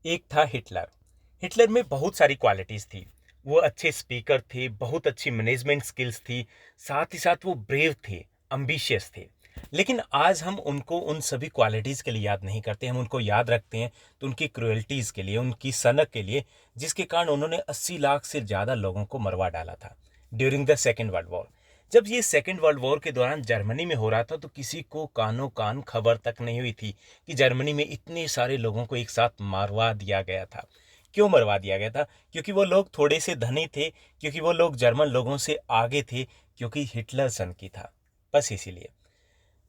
एक था Hitler. Hitler में बहुत सारी क्वालिटीज़ थी। वो अच्छे स्पीकर थे, बहुत अच्छी मैनेजमेंट स्किल्स थी, साथ ही साथ वो ब्रेव थे, एम्बिशियस थे। लेकिन आज हम उनको उन सभी क्वालिटीज़ के लिए याद नहीं करते, हम उनको याद रखते हैं तो उनकी क्रुएल्टीज़ के लिए, उनकी सनक के लिए, जिसके कारण उन्होंने 80 लाख से ज़्यादा लोगों को मरवा डाला था during the second world war. जब ये सेकेंड वर्ल्ड वॉर के दौरान जर्मनी में हो रहा था तो किसी को कानो कान खबर तक नहीं हुई थी कि जर्मनी में इतने सारे लोगों को एक साथ मरवा दिया गया था। क्यों मरवा दिया गया था? क्योंकि वो लोग थोड़े से धनी थे, क्योंकि वो लोग जर्मन लोगों से आगे थे, क्योंकि हिटलर सन की था। बस इसीलिए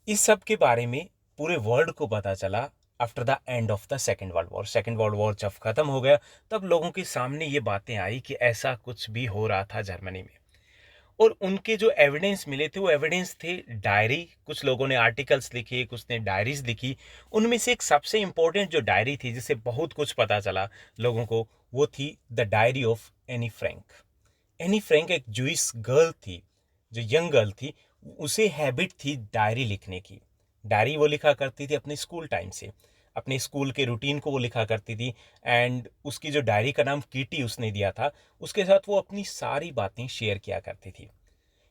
इस सब के बारे में पूरे वर्ल्ड को पता चला after the end of the second world war. Second world war जब खत्म हो गया तब लोगों के सामने ये बातें आई कि ऐसा कुछ भी हो रहा था जर्मनी में। और उनके जो एविडेंस मिले थे वो एविडेंस थे डायरी। कुछ लोगों ने आर्टिकल्स लिखे, कुछ ने डायरीज लिखी। उनमें से एक सबसे इंपॉर्टेंट जो डायरी थी जिससे बहुत कुछ पता चला लोगों को, वो थी the diary of Anne Frank. Anne Frank एक जूइश गर्ल थी, जो यंग गर्ल थी। उसे हैबिट थी डायरी लिखने की। डायरी वो लिखा करती थी अपने स्कूल टाइम से, अपने स्कूल के रूटीन को वो लिखा करती थी। एंड उसकी जो डायरी का नाम कीटी उसने दिया था, उसके साथ वो अपनी सारी बातें शेयर किया करती थी।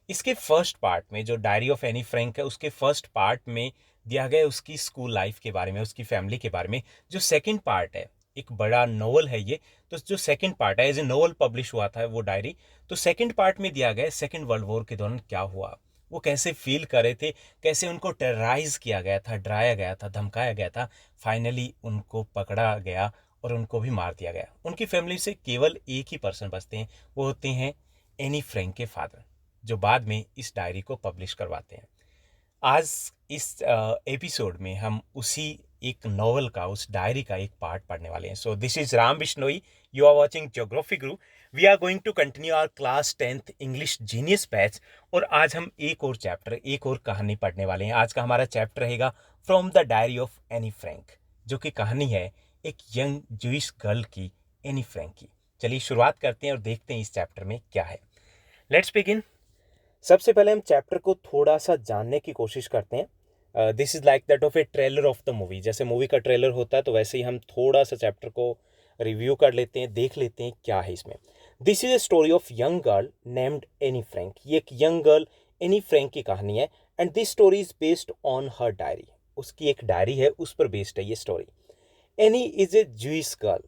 इसके फर्स्ट पार्ट में जो डायरी ऑफ एनी फ्रैंक है, उसके फर्स्ट पार्ट में दिया गया उसकी स्कूल लाइफ के बारे में, उसकी फैमिली के बारे में। जो सेकंड पार्ट है, एक बड़ा नोवेल है ये, तो जो सेकंड पार्ट है एज ए नोवेल पब्लिश हुआ था वो डायरी। तो सेकंड पार्ट में दिया गया सेकंड वर्ल्ड वॉर के दौरान क्या हुआ, वो कैसे फील कर रहे थे, कैसे उनको टेरराइज किया गया था, डराया गया था, धमकाया गया था। फाइनली उनको पकड़ा गया और उनको भी मार दिया गया। उनकी फैमिली से केवल एक ही पर्सन बचते हैं, वो होते हैं एनी फ्रैंक के फादर, जो बाद में इस डायरी को पब्लिश करवाते हैं। आज इस एपिसोड में हम उसी एक नॉवल का, उस डायरी का एक पार्ट पढ़ने वाले हैं। So this is Ram Bishnoi, you are watching geography guru. We are going to continue our class 10th English genius batch. और आज हम एक और चैप्टर, एक और कहानी पढ़ने वाले हैं। आज का हमारा चैप्टर रहेगा from the diary of Anne Frank, जो कि कहानी है एक यंग जूइश गर्ल की, एनी फ्रैंक की। चलिए शुरुआत करते हैं और देखते हैं इस चैप्टर में क्या है। Let's begin. सबसे पहले हम चैप्टर को थोड़ा सा जानने की कोशिश करते हैं। This is like that of A trailer of the movie. जैसे मूवी का ट्रेलर होता है तो वैसे ही हम थोड़ा सा चैप्टर को रिव्यू कर लेते हैं, देख लेते हैं क्या है इसमें। This is a story of young girl named Anne Frank. ये एक यंग गर्ल एनी फ्रैंक की कहानी है। And this story is based on her diary. उसकी एक डायरी है, उस पर बेस्ड है ये story. Any is a Jewish girl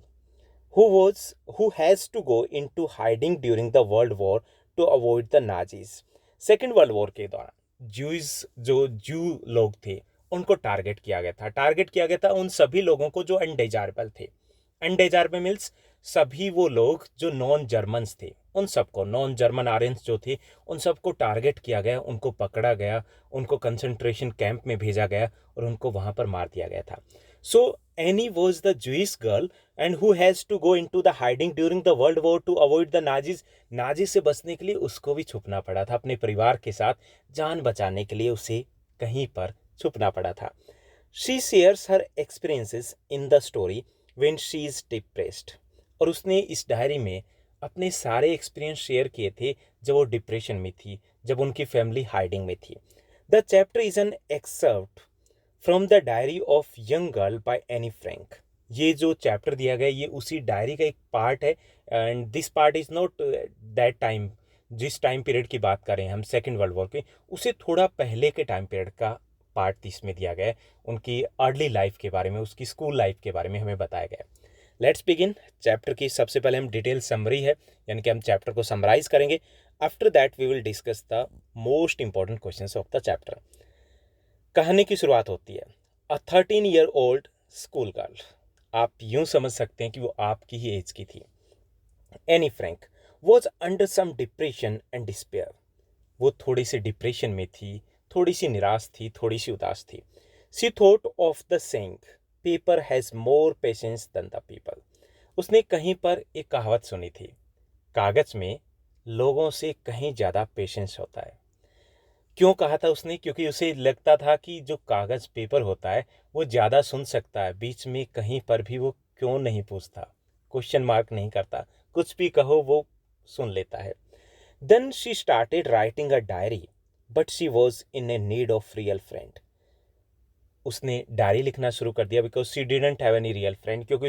who has to go into hiding during the world war to avoid the Nazis। Second world war के दौरान Jews, जो जू लोग थे, उनको टारगेट किया गया था। टारगेट किया गया था उन सभी लोगों को जो अनडिजायरेबल थे। अनडिजायरेबल मीन्स सभी वो लोग जो नॉन जर्मन्स थे, उन सबको, नॉन जर्मन आर्यंस जो थे, उन सबको टारगेट किया गया, उनको पकड़ा गया, उनको कंसंट्रेशन कैंप में भेजा गया और उनको वहां पर मार दिया गया था। So Annie was the Jewish girl and who has to go into the hiding during the World War two to avoid नाजीज। नाजी से बचने के लिए उसको भी छुपना पड़ा था, अपने परिवार के साथ जान बचाने के लिए उसे कहीं पर छुपना पड़ा था। She shares her experiences in the story when she is depressed. और उसने इस डायरी में अपने सारे एक्सपीरियंस शेयर किए थे जब वो डिप्रेशन में थी, जब उनकी फैमिली हाइडिंग में थी। The chapter is an excerpt from the diary of young girl by Anne Frank. ये जो चैप्टर दिया गया ये उसी डायरी का एक पार्ट है। And this part is not that time, जिस टाइम पीरियड की बात करें हम सेकेंड वर्ल्ड वॉर के, उससे थोड़ा पहले के टाइम पीरियड का पार्ट इसमें दिया गया है। उनकी अर्ली लाइफ के बारे में, उसकी स्कूल लाइफ के बारे में हमें बताया गया है। Let's begin. चैप्टर की सबसे पहले हम डिटेल समरी है, यानी कि हम चैप्टर को समराइज करेंगे। After that we will discuss the most important questions of the chapter. कहानी की शुरुआत होती है। A 13 year old school girl. आप यूं समझ सकते हैं कि वो आपकी ही एज की थी। Annie Frank was under some depression and despair. वो थोड़ी सी डिप्रेशन में थी, थोड़ी सी निराश थी, थोड़ी सी उदास थी। She thought of the saying paper has more patience than the people. उसने कहीं पर एक कहावत सुनी थी, कागज में लोगों से कहीं ज़्यादा पेशेंस होता है। क्यों कहा था उसने? क्योंकि उसे लगता था कि जो कागज़ पेपर होता है वो ज़्यादा सुन सकता है, बीच में कहीं पर भी वो क्यों नहीं पूछता, क्वेश्चन मार्क नहीं करता, कुछ भी कहो वो सुन लेता है। Then she started writing a diary but she was in a need of real friend. उसने डायरी लिखना शुरू कर दिया because she didn't have any real friend, क्योंकि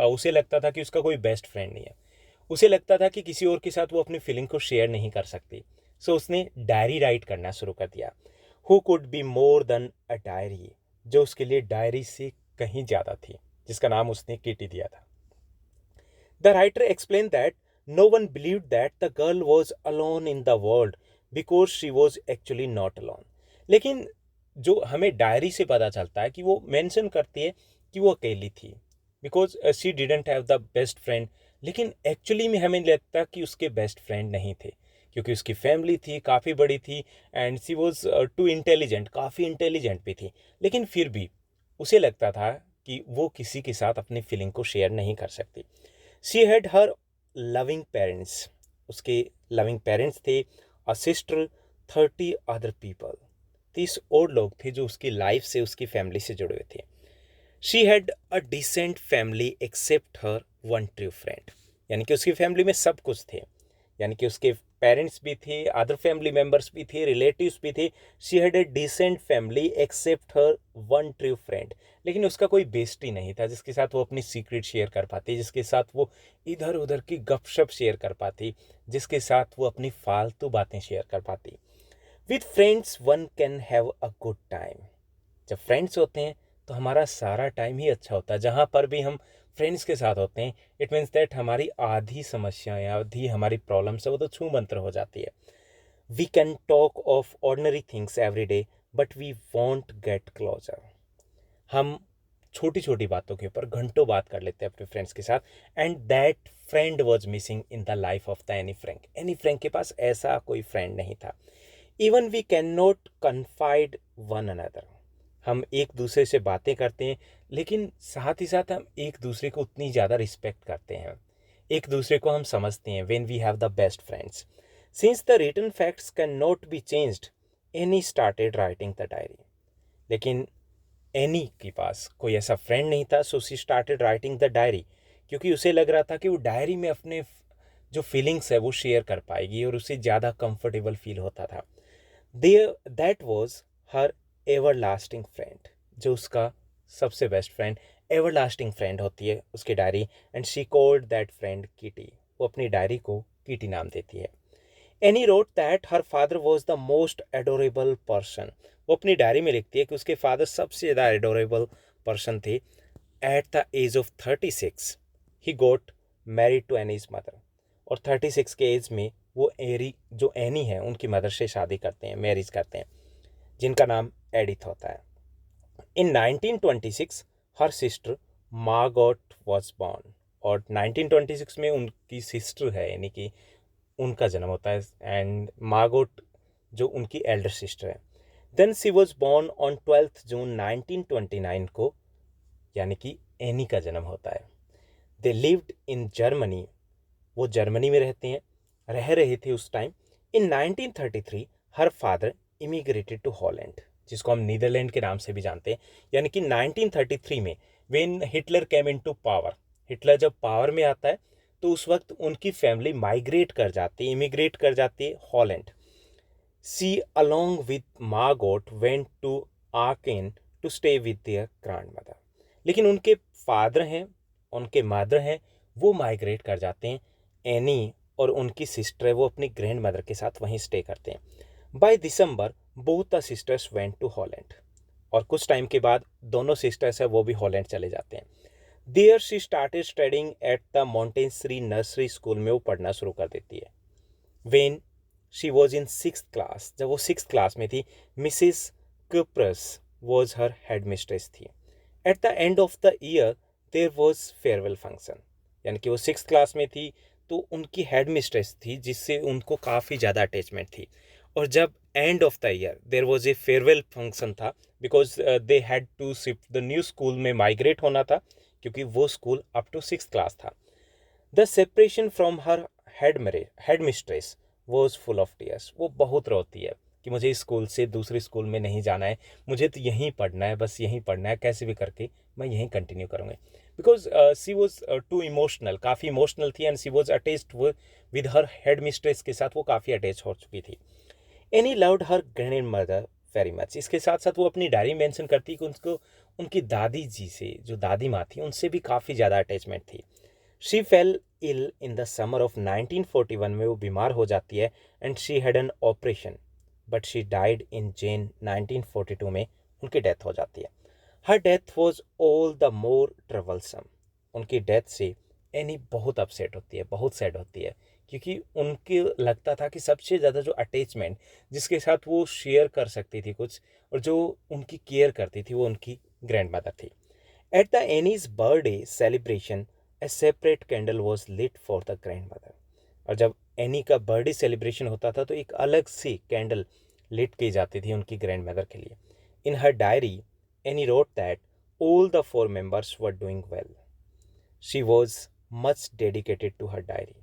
उसे लगता था कि उसका कोई बेस्ट फ्रेंड नहीं है। उसे लगता था कि किसी और के साथ वो अपनी फीलिंग को शेयर नहीं कर सकती। सो उसने डायरी राइट करना शुरू कर दिया। Who could be more than a diary, जो उसके लिए डायरी से कहीं ज़्यादा थी, जिसका नाम उसने किटी दिया था। The writer explain that no one believed that the girl was alone in the world because she was actually not alone. लेकिन जो हमें डायरी से पता चलता है कि वो मेंशन करती है कि वो अकेली थी because she didn't have the best friend, लेकिन एक्चुअली में हमें लगता कि उसके बेस्ट फ्रेंड नहीं थे, क्योंकि उसकी फैमिली थी, काफ़ी बड़ी थी, and she was to intelligent, काफ़ी इंटेलिजेंट भी थी। लेकिन फिर भी उसे लगता था कि वो किसी के साथ अपनी फीलिंग को शेयर नहीं कर सकती। She had her loving parents, उसके लविंग पेरेंट्स थे, अ सिस्टर, 30 अदर पीपल, 30 और लोग थे जो उसकी लाइफ से, उसकी फैमिली से जुड़े हुए थे। She had a decent family except her one true friend, यानी कि उसकी फैमिली में सब कुछ थे, यानी कि उसके पेरेंट्स भी थे, अदर फैमिली मेम्बर्स भी थे, रिलेटिव्स भी थे। She had a decent family except her one true friend, लेकिन उसका कोई बेस्टी नहीं था जिसके साथ वो अपनी सीक्रेट शेयर कर पाती, जिसके साथ वो इधर उधर की गपशप शेयर कर पाती, जिसके साथ वो अपनी फालतू बातें शेयर कर पाती। With friends one can have a good time, जब फ्रेंड्स होते हैं तो हमारा सारा टाइम ही अच्छा होता है। जहाँ पर भी हम फ्रेंड्स के साथ होते हैं, इट मीन्स दैट हमारी आधी समस्याएं, आधी हमारी प्रॉब्लम्स है वो तो छू मंतर हो जाती है। We can talk of ordinary things every day but we won't get closer. हम छोटी छोटी बातों के ऊपर घंटों बात कर लेते हैं अपने फ्रेंड्स के साथ, and that friend was missing in the life of the Annie Frank. Annie Frank के पास ऐसा कोई फ्रेंड नहीं था। Even we can not confide one another, हम एक दूसरे से बातें करते हैं, लेकिन साथ ही साथ हम एक दूसरे को उतनी ज़्यादा रिस्पेक्ट करते हैं, एक दूसरे को हम समझते हैं। When we have the best friends, since the written facts can not be changed, Annie started writing the diary. लेकिन एनी के पास कोई ऐसा फ्रेंड नहीं था, so she started writing the diary, क्योंकि उसे लग रहा था कि वो डायरी में अपने जो फीलिंग्स है वो शेयर कर पाएगी और उसे ज़्यादा कंफर्टेबल फील होता था। There that was her everlasting friend, जो उसका सबसे best friend, everlasting friend होती है उसकी diary, and she called that friend Kitty, वो अपनी डायरी को किटी नाम देती है। Annie wrote that her father was the most adorable person, वो अपनी डायरी में लिखती है कि उसके फादर सबसे ज़्यादा एडोरेबल पर्सन थे। At the age of 36 he got married to Annie's mother, और 36 के एज में वो एरी जो एनी है उनकी मदर से शादी करते हैं, मैरिज करते हैं, जिनका नाम एडिथ होता है। इन 1926 her sister Margot was born, और 1926 में उनकी सिस्टर है, यानी कि उनका जन्म होता है, एंड मार्गोट जो उनकी एल्डर सिस्टर है। Then she was born on 12 June 1929 को, यानी कि एनी का जन्म होता है। दे लिव्ड इन जर्मनी, वो जर्मनी में रह रहे थे उस time. In 1933 her father immigrated to Holland, जिसको हम नीदरलैंड के नाम से भी जानते हैं, यानी कि 1933 में when Hitler came into power, Hitler जब पावर में आता है तो उस वक्त उनकी फैमिली माइग्रेट कर जाती है, इमिग्रेट कर जाती है Holland. She along with Margot went to Aachen to stay with their grandmother, लेकिन उनके फादर हैं, उनके मदर हैं, वो माइग्रेट कर जाते हैं। एनी और उनकी सिस्टर है वो अपनी ग्रैंड मदर के साथ वहीं स्टे करते हैं। By December both the sisters went to Holland, और कुछ टाइम के बाद दोनों सिस्टर्स है वो भी हॉलैंड चले जाते हैं। There she started studying at the Montessori nursery school में वो पढ़ना शुरू कर देती है। When she was in 6th class, जब वो 6th क्लास में थी, Mrs Kuperus was her headmistress थी। At the end of the year there was farewell function, यानी कि वो 6th क्लास में थी तो उनकी हेड मिस्ट्रेस थी जिससे उनको काफ़ी ज़्यादा अटैचमेंट थी। और जब end of the year there was a farewell function था, because they had to shift the new school में माइग्रेट होना था, क्योंकि वो school up to 6th class था। The separation from her headmistress was full of tears, वो बहुत रोती है कि मुझे इस स्कूल से दूसरे स्कूल में नहीं जाना है, मुझे तो यहीं पढ़ना है, बस यहीं पढ़ना है, कैसे भी करके मैं यहीं कंटिन्यू करूँगी। Because she was too emotional, काफ़ी इमोशनल थी, and she was attached with her headmistress के साथ वो काफ़ी अटैच हो चुकी थी। Annie loved her grandmother very much. इसके साथ साथ वो अपनी डायरी मेंशन करती कि उनको उनकी दादी जी से, जो दादी माँ थी, उनसे भी काफ़ी ज़्यादा अटैचमेंट थी। She fell ill in the summer of 1941 में वो बीमार हो जाती है and she had an operation but she died in Jan 1942 में उनकी डेथ हो जाती है। Her death was all the more troublesome. उनकी डेथ से एनी बहुत अपसेट होती है, बहुत सैड होती है, क्योंकि उनके लगता था कि सबसे ज़्यादा जो अटैचमेंट जिसके साथ वो शेयर कर सकती थी कुछ और जो उनकी केयर करती थी वो उनकी ग्रैंड मदर थी। At the Annie's birthday celebration a separate candle was lit for the grandmother. और जब एनी का बर्थडे सेलिब्रेशन होता था तो एक अलग सी कैंडल लिट की जाती थी उनकी ग्रैंड मदर के लिए। In her diary Anne wrote that all the four members were doing well. She was much dedicated to her diary.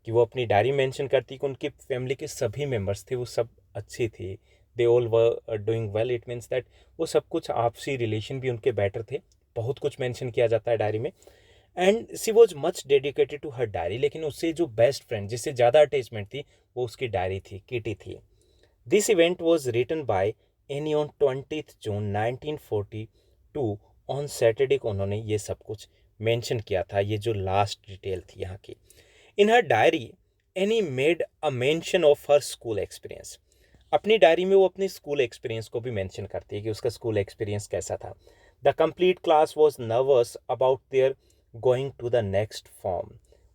कि वो अपनी डायरी मेंशन करती कि उनकी फैमिली के सभी मेंबर्स थे वो सब अच्छी थी, they all were doing well. It means that वो सब कुछ आपसी रिलेशन भी उनके बेटर थे। बहुत कुछ मेंशन किया जाता है डायरी में। And she was much dedicated to her diary, लेकिन उससे जो बेस्ट फ्रेंड जिससे ज़्यादा अटैचमेंट थी वो उसकी डायरी थी, किटी थी। This event was written by Annie on 20 June 1942। On Saturday को उन्होंने ये सब कुछ मेंशन किया था, ये जो लास्ट डिटेल थी यहाँ की। In her diary Anne made a mention of her school experience. अपनी डायरी में वो अपने स्कूल एक्सपीरियंस को भी मेंशन करती है कि उसका स्कूल एक्सपीरियंस कैसा था। The complete class was nervous about their going to the next form.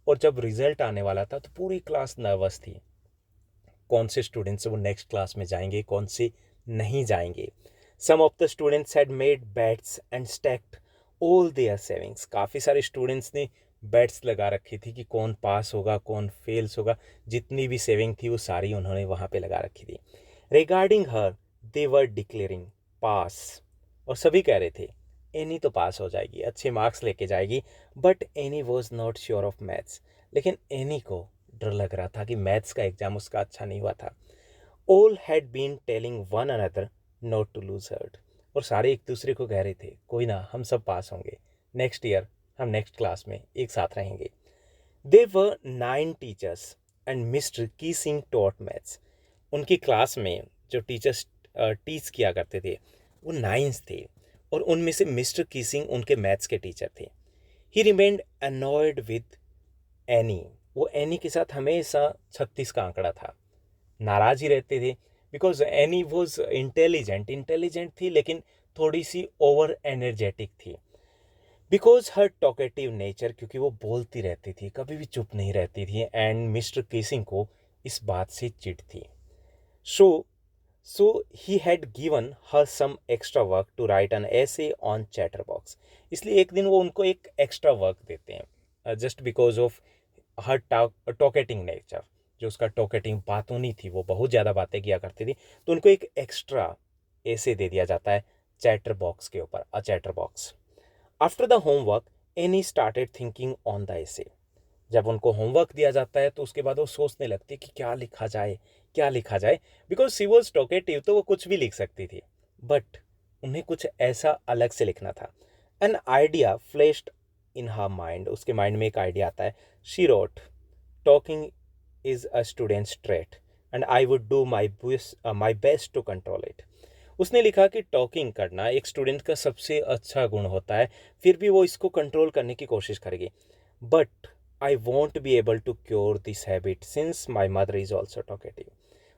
और जब रिजल्ट आने वाला था तो पूरी क्लास नर्वस थी, कौन से स्टूडेंट्स वो नेक्स्ट क्लास में जाएंगे, कौन से नहीं जाएंगे। Some of the students had made bets and staked all their savings. काफ़ी सारे स्टूडेंट्स ने बेट्स लगा रखी थी कि कौन पास होगा कौन फेल्स होगा। जितनी भी सेविंग थी वो सारी उन्होंने वहाँ पे लगा रखी थी। रिगार्डिंग हर दे वर डिक्लेयरिंग पास। और सभी कह रहे थे एनी तो पास हो जाएगी, अच्छे मार्क्स लेके जाएगी। But any was not sure of maths. लेकिन एनी को डर लग रहा था कि मैथ्स का एग्ज़ाम उसका अच्छा नहीं हुआ था। All had been telling one another not to lose heart. और सारे एक दूसरे को कह रहे थे कोई ना, हम सब पास होंगे, नेक्स्ट ईयर हम नेक्स्ट क्लास में एक साथ रहेंगे। दे वर 9 टीचर्स एंड मिस्टर की सिंह टॉट मैथ्स। उनकी क्लास में जो टीचर्स टीच किया करते थे वो 9 थे और उनमें से मिस्टर की सिंह उनके मैथ्स के टीचर थे। ही रिमेंड अनॉयड विद एनी। वो एनी के साथ हमेशा 36 का आंकड़ा था, नाराज ही रहते थे। बिकॉज एनी वॉज इंटेलिजेंट थी लेकिन थोड़ी सी ओवर एनर्जेटिक थी। बिकॉज हर टॉकेटिव नेचर, क्योंकि वो बोलती रहती थी, कभी भी चुप नहीं रहती थी। एंड मिस्टर केसिंग को इस बात से चिढ़ थी। So he had given her some extra work to write an essay on chatterbox. इसलिए एक दिन वो उनको एक एक्स्ट्रा वर्क देते हैं just because of her talkative nature. जो उसका टॉकेटिंग बातूनी थी, वो बहुत ज़्यादा बातें किया करती थी, तो उनको एक एक्स्ट्रा ऐसे दे दिया जाता है चैटर बॉक्स के ऊपर, a chatterbox. After the homework Anne started thinking on the essay. जब उनको होमवर्क दिया जाता है तो उसके बाद वो सोचने लगती है कि क्या लिखा जाए, क्या लिखा जाए। बिकॉज सी वॉज टॉकेटिव तो वो कुछ भी लिख सकती थी, बट उन्हें कुछ ऐसा अलग से लिखना था। An idea flashed in her mind. उसके माइंड में एक आइडिया आता है। She wrote talking is a student's trait and I would do my best to control it. उसने लिखा कि टॉकिंग करना एक स्टूडेंट का सबसे अच्छा गुण होता है, फिर भी वो इसको कंट्रोल करने की कोशिश करेगी। But I won't be able to cure this habit since my mother is also talkative.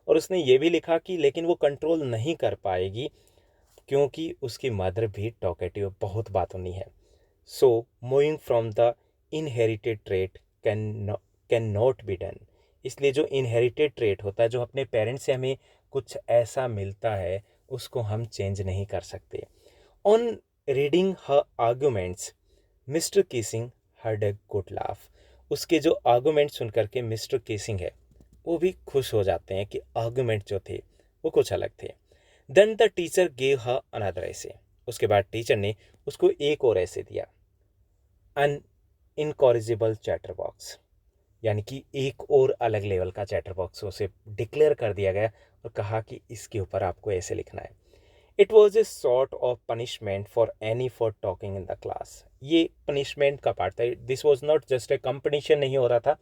और उसने ये भी लिखा कि लेकिन वो कंट्रोल नहीं कर पाएगी क्योंकि उसकी मदर भी टॉकेटिव, बहुत बातूनी है। So moving from the inherited trait can not be done. इसलिए जो इनहेरिटेड ट्रेट होता है, जो अपने पेरेंट्स से हमें कुछ ऐसा मिलता है, उसको हम चेंज नहीं कर सकते। On reading her arguments mister casing heard a good laugh. उसके जो आर्गूमेंट सुन करके मिस्टर केसिंग है वो भी खुश हो जाते हैं कि आर्गूमेंट जो थे वो कुछ अलग थे। Then the teacher gave her another essay. उसके बाद टीचर ने उसको एक और ऐसे दिया, अन इनकॉरिजिबल चैटर बॉक्स। यानी कि एक और अलग लेवल का चैटर बॉक्स उसे डिक्लेयर कर दिया गया और कहा कि इसके ऊपर आपको ऐसे लिखना है। It was a sort of punishment for any for talking in the class. ये पनिशमेंट का पार्ट था। This was not just a competition नहीं हो रहा था,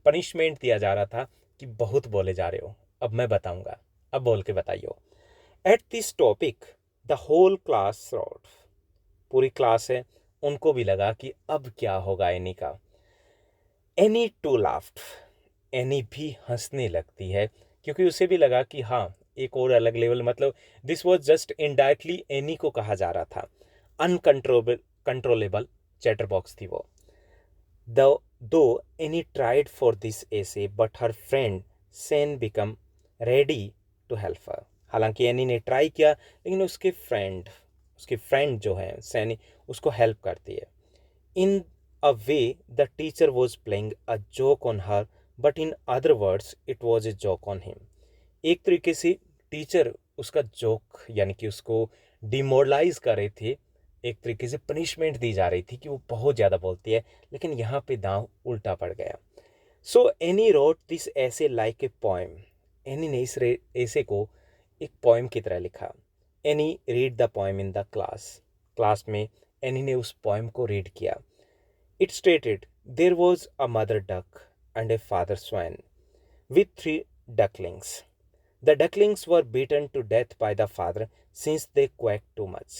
पनिशमेंट दिया जा रहा था कि बहुत बोले जा रहे हो, अब मैं बताऊंगा, अब बोल के बताइए। At this topic the whole class roared, पूरी क्लास है, उनको भी लगा कि अब क्या होगा एनी का। एनी टू लाफ्ट, एनी भी हंसने लगती है क्योंकि उसे भी लगा कि हाँ एक और अलग लेवल, मतलब this was just indirectly any को कहा जा रहा था। अनकंट्रोलेबल कंट्रोलेबल चैटर बॉक्स थी वो। Though Annie tried for this essay but her friend Sanne become ready to help her, हालांकि एनी ने ट्राई किया लेकिन उसके फ्रेंड जो है सैनी उसको हेल्प करती है। इन a way, the teacher was playing a joke on her, but in other words, it was a joke on him. एक तरीके से टीचर उसका जोक यानी कि उसको डिमोरलाइज कर रहे थे, एक तरीके से पनिशमेंट दी जा रही थी कि वो बहुत ज़्यादा बोलती है, लेकिन यहाँ पे दांव उल्टा पड़ गया। सो एनी रोट दिस ऐसे लाइक ए पोएम, एनी ने इस ऐसे को एक पोएम की तरह लिखा। Any read the poem in the class में एनी ने उस पोएम को रीड किया। It stated there was a mother duck and a father swan with 3 ducklings. The ducklings were beaten to death by the father since they quacked too much.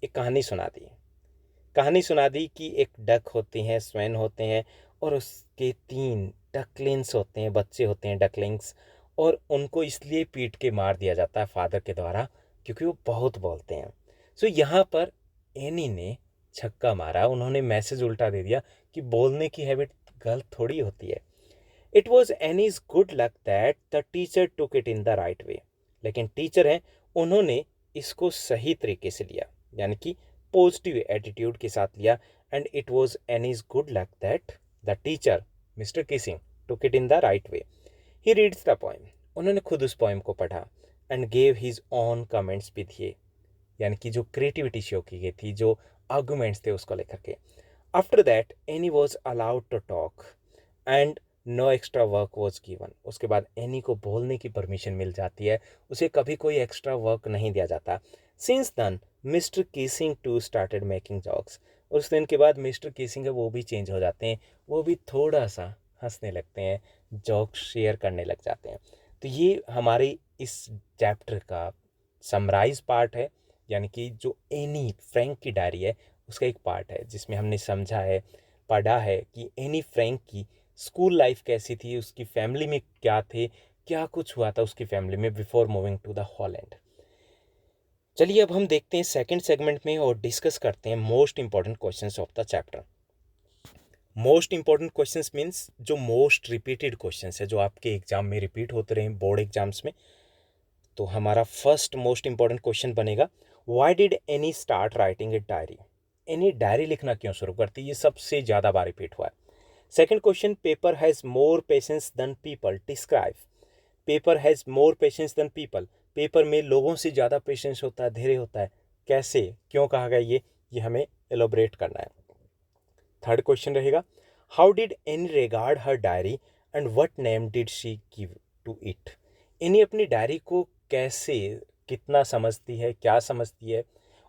एक कहानी सुना दी कि एक डक होती हैं, स्वैन होते हैं और उसके 3 डकलिंग्स होते हैं, बच्चे होते हैं डकलिंग्स, और उनको इसलिए पीट के मार दिया जाता है फादर के द्वारा क्योंकि वो बहुत बोलते हैं। सो यहाँ पर एनी ने छक्का मारा, उन्होंने मैसेज उल्टा दे दिया कि बोलने की हैबिट गलत थोड़ी होती है। It was Annie's good luck that the teacher took it in the right way, लेकिन टीचर हैं उन्होंने इसको सही तरीके से लिया, यानी कि पॉजिटिव एटीट्यूड के साथ लिया। And it was Annie's good luck that the teacher mister Keesing took it in the right way. He reads the poem, उन्होंने खुद उस पोएम को पढ़ा and gave his on comments with ये, यानी कि जो क्रिएटिविटी शो की गई थी, जो आर्गूमेंट्स थे उसको लेकर के। After that Annie was allowed to talk and no extra work was given, उसके बाद एनी को बोलने की परमिशन मिल जाती है, उसे कभी कोई एक्स्ट्रा वर्क नहीं दिया जाता। Since then Mr Keesing too started making jokes, उस दिन के बाद मिस्टर किसिंग है वो भी चेंज हो जाते हैं, वो भी थोड़ा सा हंसने लगते हैं, जॉक्स शेयर करने लग जाते हैं। तो ये हमारे इस चैप्टर का समराइज पार्ट है, यानी कि जो एनी फ्रैंक की डायरी है उसका एक पार्ट है जिसमें हमने समझा है, पढ़ा है कि एनी फ्रैंक की स्कूल लाइफ कैसी थी, उसकी फैमिली में क्या थे, क्या कुछ हुआ था उसकी फैमिली में before moving to the Holland. चलिए अब हम देखते हैं सेकंड सेगमेंट में और डिस्कस करते हैं most important questions of the chapter. Most important questions means जो मोस्ट रिपीटेड क्वेश्चंस है, जो आपके एग्जाम में रिपीट होते रहे बोर्ड एग्जाम्स में। तो हमारा फर्स्ट मोस्ट इंपॉर्टेंट क्वेश्चन बनेगा, why did any start writing a diary, any diary लिखना क्यों शुरू करती है, ये सबसे ज़्यादा बार रिपीट हुआ है। Second question, paper has more patience than people, describe, paper has more patience than people, paper में लोगों से ज़्यादा पेशेंस होता है, धैर्य होता है, कैसे, क्यों कहा गया ये हमें एलोबरेट करना है। थर्ड क्वेश्चन रहेगा, how did Annie regard her diary and what name did she give to it, Annie अपनी डायरी को कैसे, कितना समझती है, क्या समझती है,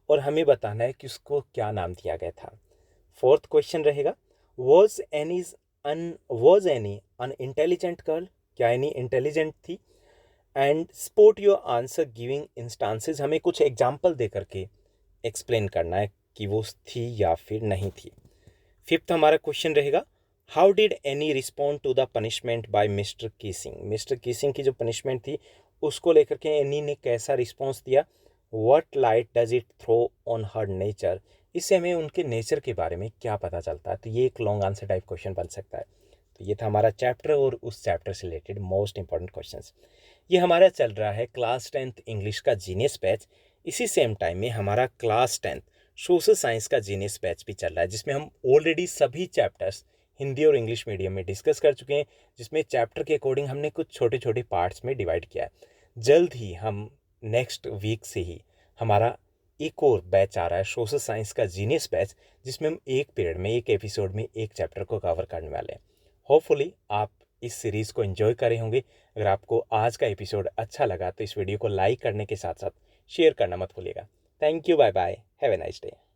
और हमें बताना है कि उसको क्या नाम दिया गया था। फोर्थ क्वेश्चन रहेगा, was Annie an intelligent girl, क्या एनी इंटेलिजेंट थी, and support your answer giving instances, हमें कुछ एग्जाम्पल दे करके एक्सप्लेन करना है कि वो थी या फिर नहीं थी। फिफ्थ हमारा क्वेश्चन रहेगा, how did Annie respond to the punishment by Mr Keesing, Mr Keesing की जो पनिशमेंट थी उसको लेकर के एनी ने कैसा रिस्पॉन्स दिया। What light does it throw on her nature, इससे हमें उनके नेचर के बारे में क्या पता चलता है। तो ये एक लॉन्ग आंसर टाइप क्वेश्चन बन सकता है। तो ये था हमारा चैप्टर और उस चैप्टर से रिलेटेड मोस्ट इंपॉर्टेंट क्वेश्चंस। ये हमारा चल रहा है क्लास 10th इंग्लिश का जीनियस बैच। इसी सेम टाइम में हमारा क्लास 10th सोशल साइंस का जीनियस बैच भी चल रहा है, जिसमें हम ऑलरेडी सभी चैप्टर्स हिंदी और इंग्लिश मीडियम में डिस्कस कर चुके हैं, जिसमें चैप्टर के अकॉर्डिंग हमने कुछ छोटे छोटे पार्ट्स में डिवाइड किया है। जल्द ही हम नेक्स्ट वीक से ही हमारा एक और बैच आ रहा है सोशल साइंस का जीनियस बैच, जिसमें हम एक पीरियड में, एक एपिसोड में एक चैप्टर को कवर करने वाले हैं। होपफुली आप इस सीरीज़ को एंजॉय करे होंगे। अगर आपको आज का एपिसोड अच्छा लगा तो इस वीडियो को लाइक करने के साथ साथ शेयर करना मत भूलिएगा। Thank you, bye bye, have a nice day.